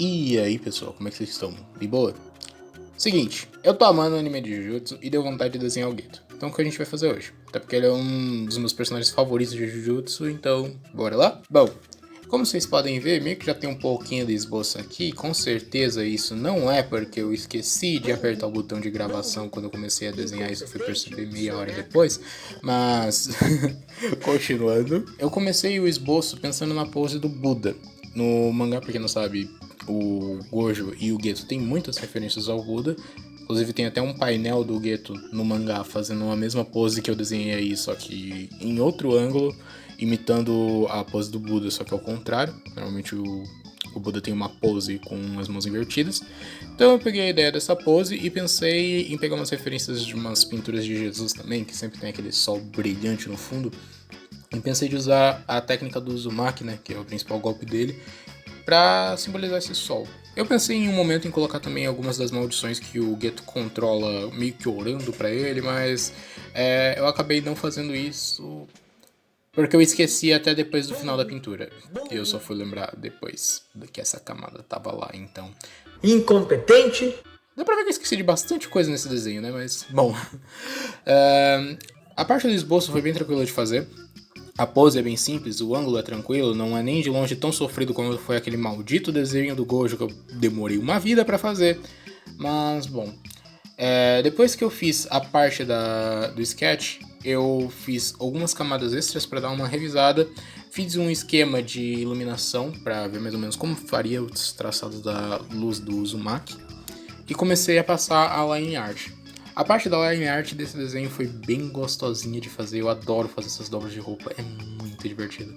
E aí pessoal, como é que vocês estão? De boa? Seguinte, eu tô amando o anime de Jujutsu e deu vontade de desenhar o Geto. Então o que a gente vai fazer hoje? Até porque ele é um dos meus personagens favoritos de Jujutsu, então bora lá? Bom, como vocês podem ver, meio que já tem um pouquinho de esboço aqui. Com certeza isso não é porque eu esqueci de apertar o botão de gravação quando eu comecei a desenhar, isso eu fui perceber meia hora depois. Mas, continuando, eu comecei o esboço pensando na pose do Buda. No mangá, pra quem não sabe, o Gojo e o Geto têm muitas referências ao Buda. Inclusive tem até um painel do Geto no mangá fazendo a mesma pose que eu desenhei aí, só que em outro ângulo, imitando a pose do Buda, só que ao contrário. Normalmente o Buda tem uma pose com as mãos invertidas. Então eu peguei a ideia dessa pose e pensei em pegar umas referências de umas pinturas de Jesus também, que sempre tem aquele sol brilhante no fundo. E pensei de usar a técnica do Uzumaki, né, que é o principal golpe dele, para simbolizar esse sol. Eu pensei em um momento em colocar também algumas das maldições que o Geto controla, meio que orando para ele, mas eu acabei não fazendo isso porque eu esqueci até depois do final da pintura. E eu só fui lembrar depois que essa camada tava lá, então. Incompetente. Dá pra ver que eu esqueci de bastante coisa nesse desenho, né? Mas, bom. A parte do esboço foi bem tranquila de fazer. A pose é bem simples, o ângulo é tranquilo, não é nem de longe tão sofrido como foi aquele maldito desenho do Gojo que eu demorei uma vida pra fazer. Mas, bom. Depois que eu fiz a parte do sketch, eu fiz algumas camadas extras para dar uma revisada. Fiz um esquema de iluminação para ver mais ou menos como faria os traçados da luz do Uzumaki. E comecei a passar a line art. A parte da line art desse desenho foi bem gostosinha de fazer. Eu adoro fazer essas dobras de roupa, é muito divertido.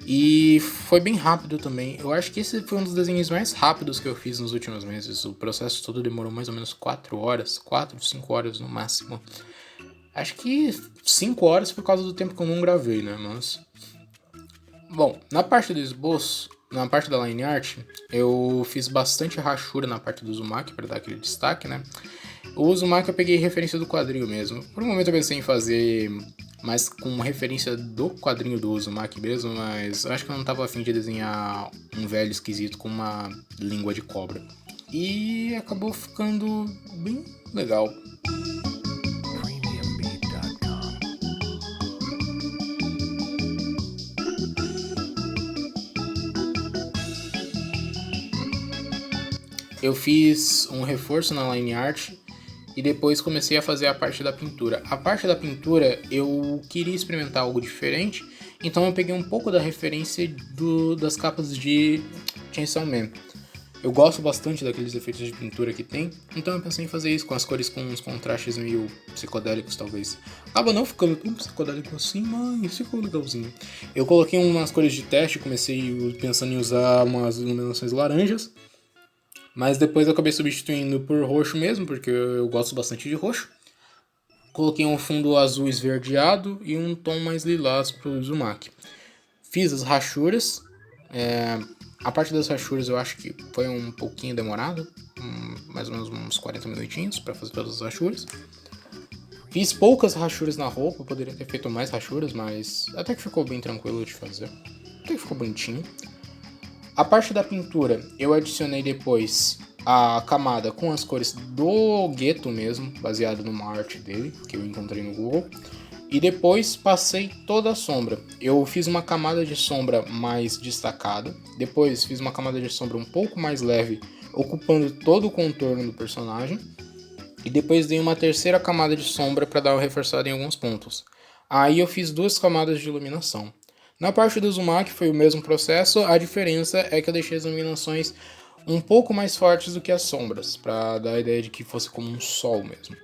E foi bem rápido também. Eu acho que esse foi um dos desenhos mais rápidos que eu fiz nos últimos meses. O processo todo demorou mais ou menos 4 horas, 4, 5 horas no máximo. Acho que 5 horas por causa do tempo que eu não gravei, né? Mas. Bom, na parte do esboço, na parte da line art, eu fiz bastante rachura na parte do Uzumaki para dar aquele destaque, né? O Uzumaki eu peguei referência do quadrinho mesmo. Por um momento eu pensei em fazer mais com referência do quadrinho do Uzumaki mesmo, mas eu acho que eu não tava afim de desenhar um velho esquisito com uma língua de cobra. E acabou ficando bem legal. Eu fiz um reforço na line art e depois comecei a fazer a parte da pintura. A parte da pintura eu queria experimentar algo diferente, então eu peguei um pouco da referência das capas de Chainsaw Man. Eu gosto bastante daqueles efeitos de pintura que tem, então eu pensei em fazer isso com as cores com uns contrastes meio psicodélicos, talvez. Acaba não ficando tão psicodélico assim, mas ficou legalzinho. Eu coloquei umas cores de teste, comecei pensando em usar umas iluminações laranjas, mas depois eu acabei substituindo por roxo mesmo, porque eu gosto bastante de roxo. Coloquei um fundo azul esverdeado e um tom mais lilás pro Uzumaki. Fiz as rachuras. A parte das rachuras eu acho que foi um pouquinho demorado. Mais ou menos uns 40 minutinhos para fazer todas as rachuras. Fiz poucas rachuras na roupa, poderia ter feito mais rachuras, mas até que ficou bem tranquilo de fazer. Até que ficou bonitinho. A parte da pintura eu adicionei depois a camada com as cores do Geto mesmo, baseado numa arte dele, que eu encontrei no Google. E depois passei toda a sombra. Eu fiz uma camada de sombra mais destacada. Depois fiz uma camada de sombra um pouco mais leve, ocupando todo o contorno do personagem. E depois dei uma terceira camada de sombra para dar uma reforçada em alguns pontos. Aí eu fiz 2 camadas de iluminação. Na parte do Uzumaki foi o mesmo processo, a diferença é que eu deixei as iluminações um pouco mais fortes do que as sombras, para dar a ideia de que fosse como um sol mesmo.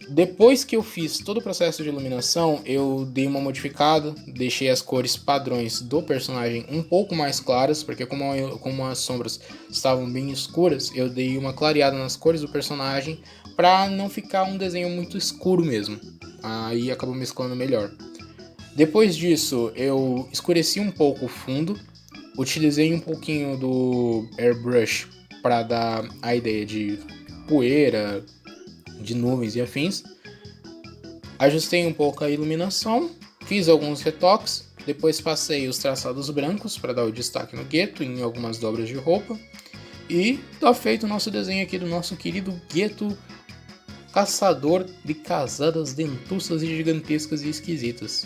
Depois que eu fiz todo o processo de iluminação, eu dei uma modificada, deixei as cores padrões do personagem um pouco mais claras, porque como as sombras estavam bem escuras, eu dei uma clareada nas cores do personagem para não ficar um desenho muito escuro mesmo. Aí acabou mesclando melhor. Depois disso, eu escureci um pouco o fundo, utilizei um pouquinho do airbrush para dar a ideia de poeira, de nuvens e afins. Ajustei um pouco a iluminação, fiz alguns retoques, depois passei os traçados brancos para dar o destaque no Geto em algumas dobras de roupa. E tá feito o nosso desenho aqui do nosso querido Geto, caçador de casadas dentuças e gigantescas e esquisitas.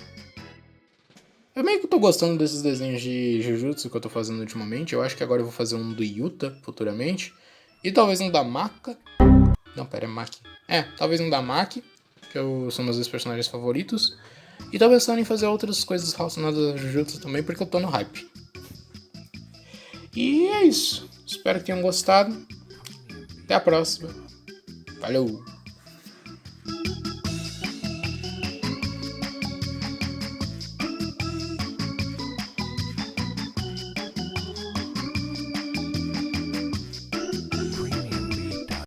Eu meio que tô gostando desses desenhos de Jujutsu que eu tô fazendo ultimamente. Eu acho que agora eu vou fazer um do Yuta futuramente. E talvez um da Maka. Não, pera, é Maki. Talvez um da Maki, que são meus dois personagens favoritos. E tô pensando em fazer outras coisas relacionadas a Jujutsu também, porque eu tô no hype. E é isso. Espero que tenham gostado. Até a próxima. Valeu!